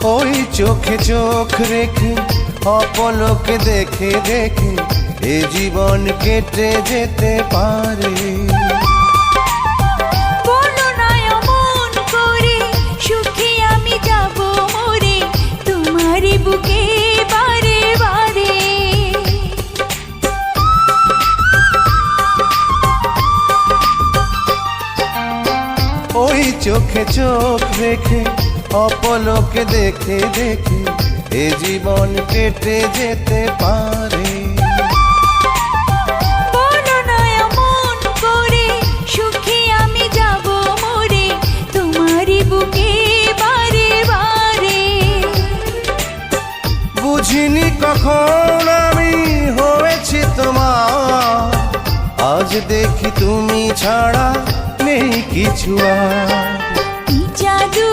ওই চোখে চোখ রেখে অপলকে দেখে দেখে এ জীবন কেটে যেতে পারে। বলো না অমন করে, সুখে আমি যাব মরে তোমারই বুকে বারে বারে। ওই চোখে চোখ রেখে অপলকে দেখে দেখে এ জীবন কেটে যেতে পারে। বলো না অমন করে, সুখে আমি যাব মরে তোমারই বুকে বারে বারে। বুঝিনি কখন আমি হয়েছি তোমার, আজ দেখি তুমি ছাড়া নেই কিছু আর। কি জাদু